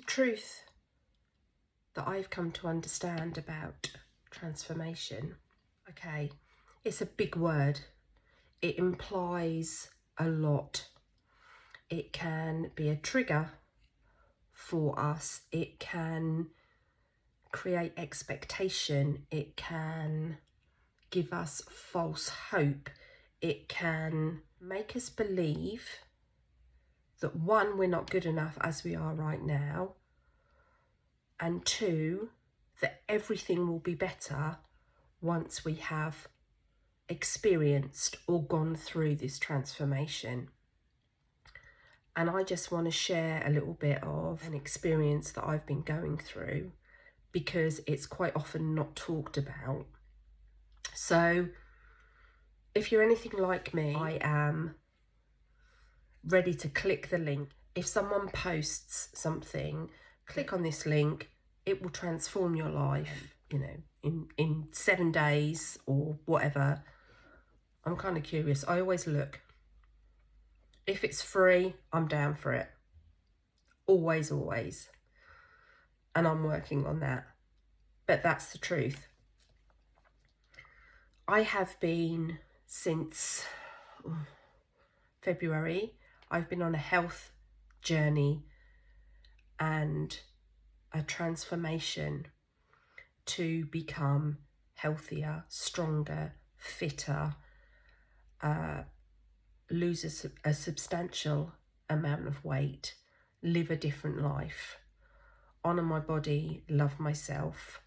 truth that I've come to understand about transformation. Okay, it's a big word. It implies a lot. It can be a trigger for us. It can create expectation. It can give us false hope. It can make us believe that one, we're not good enough as we are right now, and two, that everything will be better once we have experienced or gone through this transformation. And I just want to share a little bit of an experience that I've been going through, because it's quite often not talked about. So if you're anything like me, I am ready to click the link. If someone posts something, click on this link, it will transform your life, in 7 days or whatever. I'm kind of curious. I always look. If it's free, I'm down for it. Always, always. And I'm working on that. But that's the truth. I have been since February. I've been on a health journey and a transformation to become healthier, stronger, fitter, lose a substantial amount of weight, live a different life, honour my body, love myself.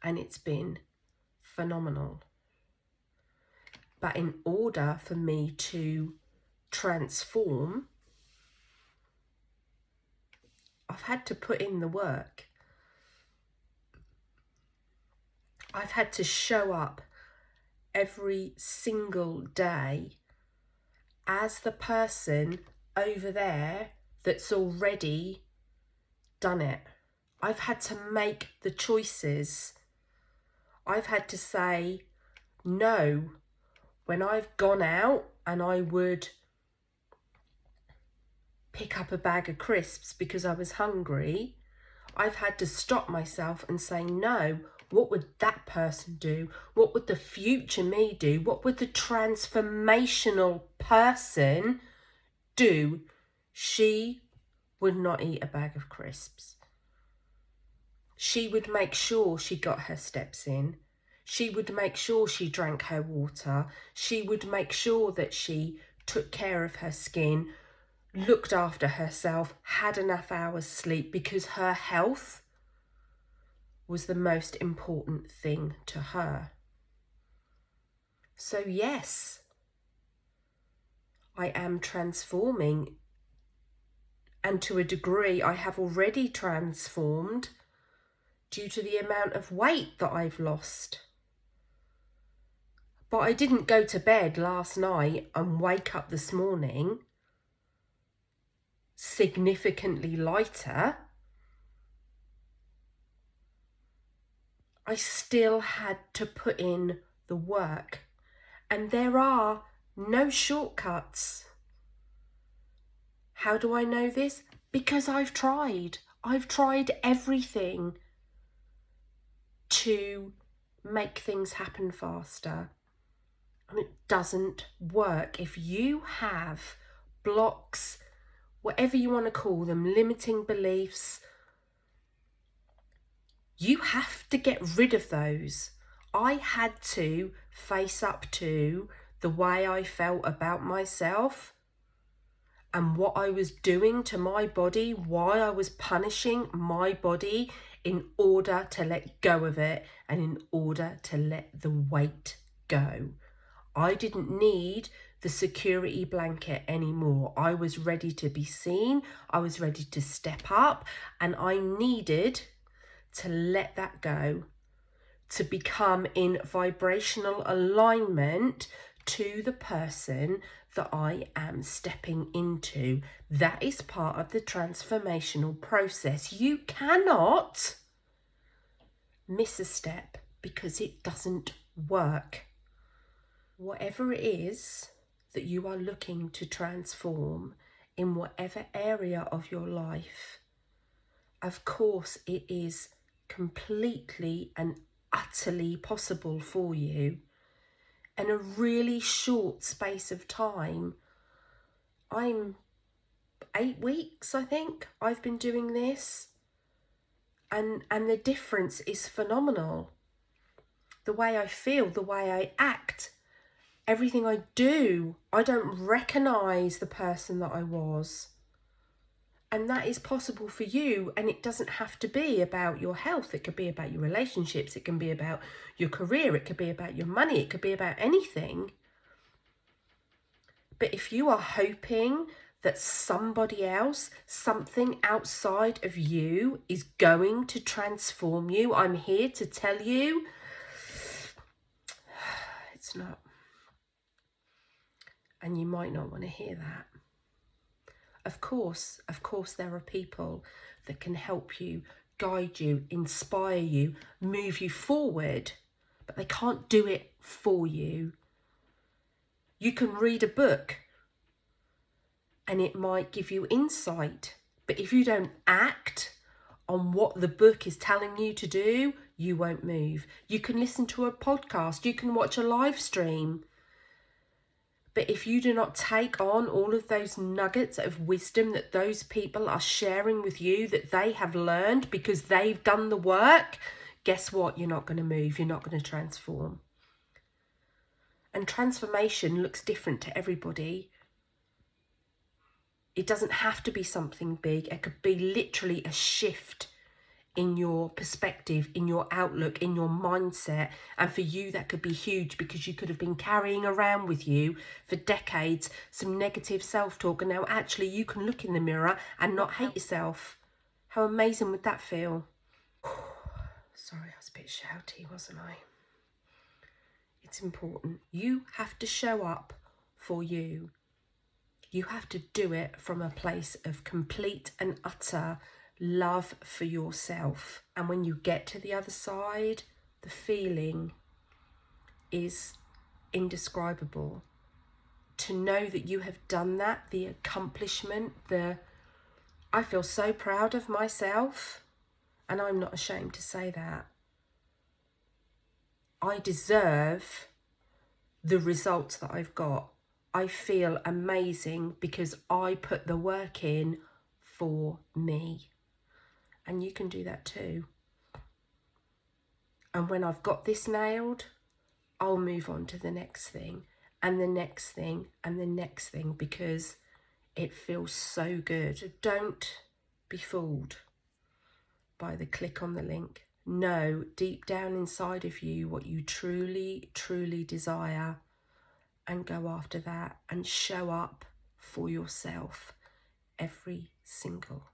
And it's been phenomenal. But in order for me to transform, I've had to put in the work. I've had to show up every single day as the person over there that's already done it. I've had to make the choices. I've had to say no when I've gone out and I would pick up a bag of crisps because I was hungry. I've had to stop myself and say no. What would that person do? What would the future me do? What would the transformational person do? She would not eat a bag of crisps. She would make sure she got her steps in. She would make sure she drank her water. She would make sure that she took care of her skin, looked after herself, had enough hours sleep, because her health was the most important thing to her. So yes, I am transforming, and to a degree I have already transformed due to the amount of weight that I've lost. But I didn't go to bed last night and wake up this morning significantly lighter. I still had to put in the work, and there are no shortcuts. How do I know this? Because I've tried. I've tried everything to make things happen faster, and it doesn't work. If you have blocks, whatever you want to call them, limiting beliefs, you have to get rid of those. I had to face up to the way I felt about myself and what I was doing to my body, why I was punishing my body in order to let go of it and in order to let the weight go. I didn't need the security blanket anymore. I was ready to be seen. I was ready to step up, and I needed to let that go, to become in vibrational alignment to the person that I am stepping into. That is part of the transformational process. You cannot miss a step because it doesn't work. Whatever it is that you are looking to transform in whatever area of your life, of course it is completely and utterly possible for you. In a really short space of time, I'm 8 weeks, I think, I've been doing this. And the difference is phenomenal. The way I feel, the way I act, everything I do, I don't recognise the person that I was. And that is possible for you, and it doesn't have to be about your health. It could be about your relationships, it can be about your career, it could be about your money, it could be about anything. But if you are hoping that somebody else, something outside of you is going to transform you, I'm here to tell you, it's not. And you might not want to hear that. Of course, there are people that can help you, guide you, inspire you, move you forward, but they can't do it for you. You can read a book and it might give you insight, but if you don't act on what the book is telling you to do, you won't move. You can listen to a podcast, you can watch a live stream, but if you do not take on all of those nuggets of wisdom that those people are sharing with you, that they have learned because they've done the work, guess what? You're not going to move. You're not going to transform. And transformation looks different to everybody. It doesn't have to be something big. It could be literally a shift in your perspective, in your outlook, in your mindset. And for you, that could be huge, because you could have been carrying around with you for decades some negative self-talk, and now actually you can look in the mirror and not hate yourself. How amazing would that feel? Sorry, I was a bit shouty, wasn't I? It's important. You have to show up for you. You have to do it from a place of complete and utter love for yourself. And when you get to the other side, the feeling is indescribable. To know that you have done that, the accomplishment, I feel so proud of myself, and I'm not ashamed to say that. I deserve the results that I've got. I feel amazing because I put the work in for me. And you can do that too. And when I've got this nailed, I'll move on to the next thing and the next thing and the next thing, because it feels so good. Don't be fooled by the click on the link. Know deep down inside of you what you truly, truly desire, and go after that and show up for yourself every single